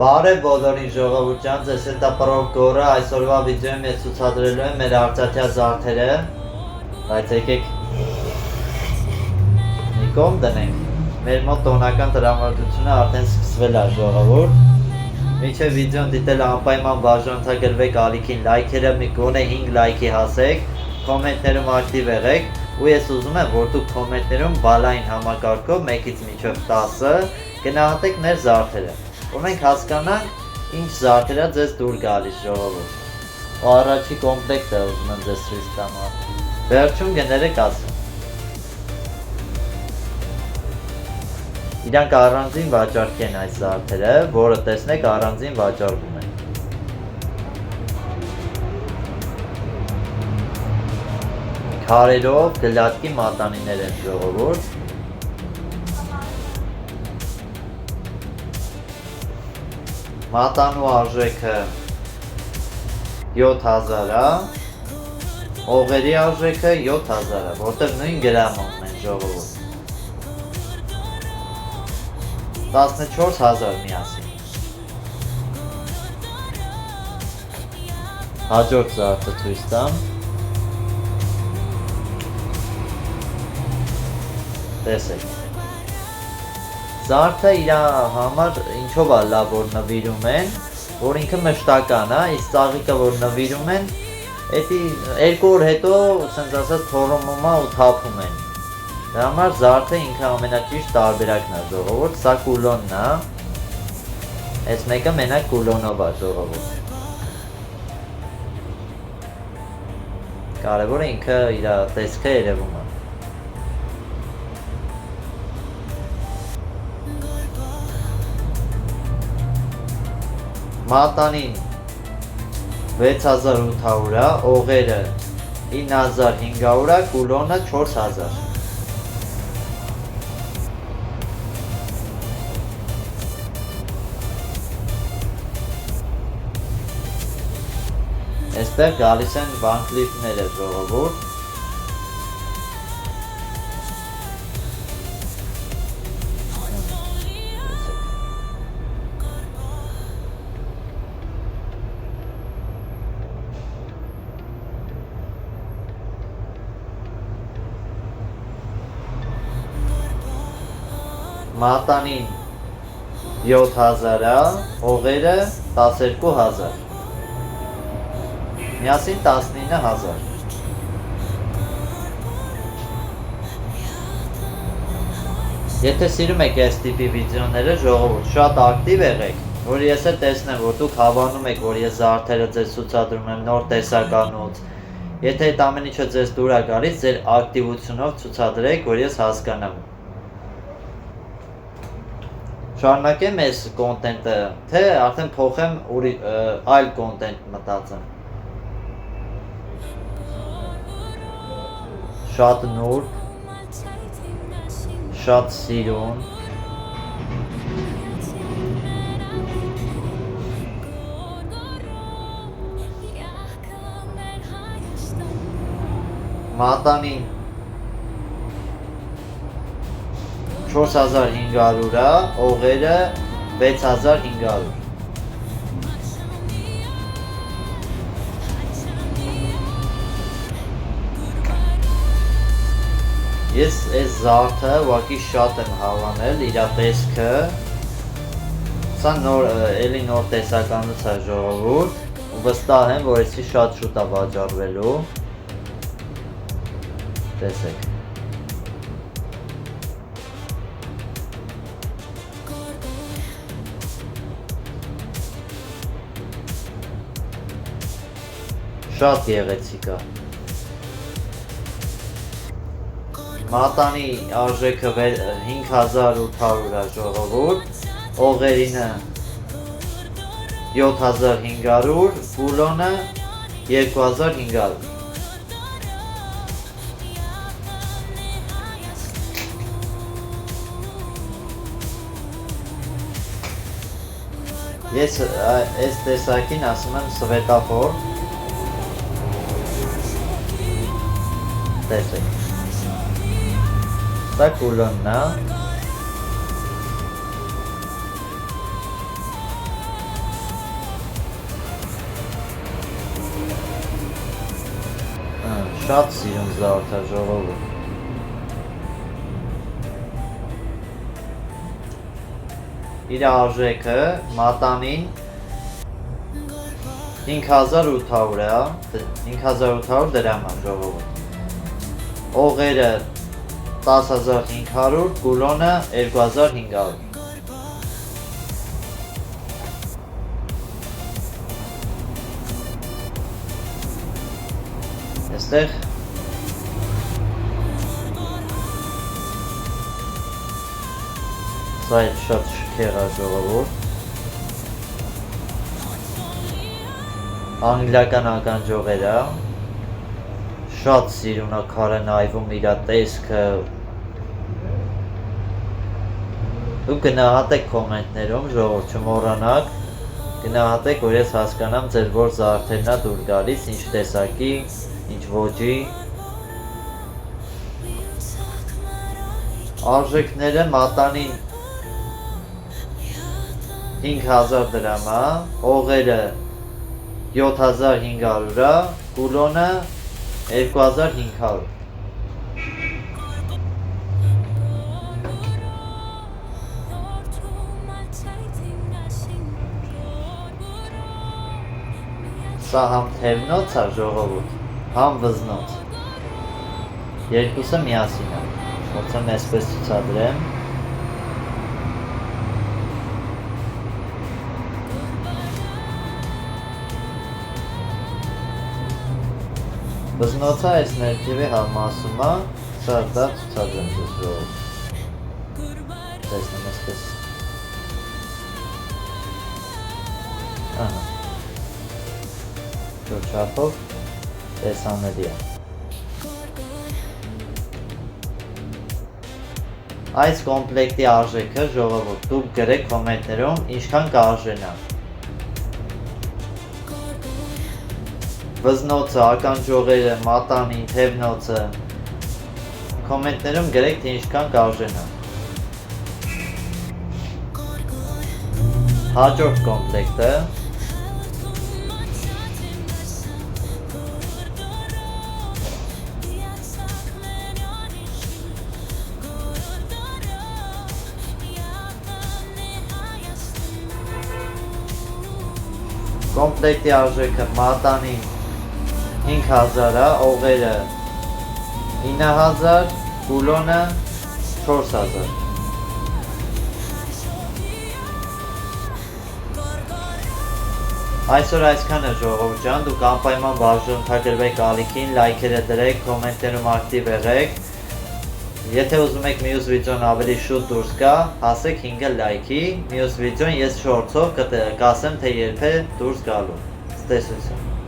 Բարև բոլորին ժողովուրդ ջան, ձեզ հետ է Պրոֆ Գորը, այսօրվա վիդեոյում ես ցուցադրելու եմ մեր արծաթյա զարդերը, բայց եկեք մի կողմ դնենք, մեր մոտ տոնական տրամադրությունը արդեն սկսվել է ժողովուրդ, մինչև վիդեոն դիտել անպայման բաժանորդագրվեք ալիքին լայքերը, մի գոնե 5 լայքի հասեք, կոմենտներում ակտիվ եղեք, ու ես ուզում եմ, որ դուք կոմենտներում բալային համակարգով 1-ից մինչև 10 գնահատեք մեր զարդերը, որ մենք հասկանանք ինչ զարդերա ձեզ դուր գալիս ժողովուրդ, ու առաջի կոմպլեկտը ուզում եմ ձեզ ցույց տամ, վերջում գները կասեմ։ Իրանք առանձին վաճառքի են այս զարդերը, որը տեսնեք առանձին վաճառվում են։ Քարերով գլատկի մատանիներ են ժողովուրդ։ Մատանու արժեքը 7000 է, օղերի արժեքը 7000 է, որտեղ նույն գրամում են ժողովուրդ։ 14000 միասին։ Հաջորդ զարդը ցույց տամ։ Տեսեք։ Զարդը իր համար ինչով է լավ, որ նվիրում են, որ ինքը մշտական է, իսկ ծաղիկը, որ նվիրում են, էդի 2 օր հետո, ասենց ասած, թորոմում է ու թափում են։ Դրա համար զարդը ինքը ամենաճիշտ տարբերակն է ժողովուրդ, սա կուլոնն է, այս մեկը մենակ կուլոնով է ժողովուրդ։ Կարևորը ինքը իր տեսքը երևում է։ Մատանին 6800 է, օղերը 9500 է, կուլոնը 4000։ Այստեղ գալիս են վանքլիֆները ժողովուրդ։ Մատանին 7000 է, օղերը 12000, միասին 19000։ Եթե սիրում եք այս տիպի վիդեոները ժողովուրդ, շատ ակտիվ եղեք, որ ես է տեսնեմ, որ դուք հավանում եք, որ ես զարդերը ձեզ ցուցադրում եմ նոր տեսականոց։ Եթե այդ ամեն ինչը ձեզ դուր է գալիս, ձեր ակտիվությունով ցուցադրեք, որ ես հասկանամ։ Շարունակեմ այս կոնտենտը, թե արդեն փոխեմ այլ կոնտենտ մտածեմ։ Շատ նուրբ, շատ սիրուն։ Մատանին 4500 է, օղերը 6500։ Ես այս զարդը ուղղակի շատ եմ հավանել, իր տեսքը, սա էլի նոր տեսականոց է ժողովուրդ, ու վստահ եմ, որ էսի շատ շուտ է վաճառվելու, տեսեք։ Շատ գեղեցիկ է։ Մատանի արժեքը 5800 է ժողովուրդ, օղերինը 7500, կուլոնը 2500։ Ես այս տեսակին ասում եմ սվետաֆոր։ Տեսեք, սա կուլոնն է, Շատ սիրուն զարդ է ժողովուրդ։ Իր արժեքը մատանին 5800 է, 5800 դրամ է ժողովուրդ։ Օղերը 10500, կուլոնը 2500։ Այստեղ սա էլ շատ շքեղ է ժողովուրդ։ Անգլիական ականջողեր է, շատ սիրուն է քարենայվում իր տեսքը։ Դուք գնահատեք կոմենտներում, ժողովուրդ չմոռանաք, գնահատեք, որ ես հասկանամ ձեր որ զարդերն է դուր գալիս, ինչ տեսակի, ինչ ոճի։ Արժեքները մատանին 5000 դրամ է, օղերը 7500 է, կուլոնը 2500։ Սա համ թևնոց է ժողովուրդ, համ վզնոց։ Երկուսը միասին է։ Փորձեմ այսպես ցուցադրեմ։ Վզնոցը այս ներքևի համասում է, սա դա ցուցադրեմ ձեզ ժողովուրդ։ Տեսնեմ այսպես։ Ահա։ Չափով տեսանելի է։ Այս կոմպլեկտի արժեքը ժողովուրդ դուք գրեք կոմենտներում ինչքան կարժենա։ Վզնոցը, ականջողերը, մատանին, թևնոցը կոմենտներում գրեք թե ինչքան կարժենա։ Հաջորդ կոմպլեկտը կոմպլեկտի արժեքը մատանին 5000 է, օղերը 9000, կուլոնը 4000։ Այսօր այսքանը ժողովուրդ ջան, դուք անպայման բաժանորդագրվեք ալիքին, լայքերը դրեք, կոմենտներում ակտիվ եղեք։ Եթե ուզում եք մյուս վիդեոն ավելի շուտ դուրս գա, հասեք 5 լայքի, մյուս վիդեոն ես շորտով կասեմ թե երբ է դուրս գալու։ Ցտեսություն։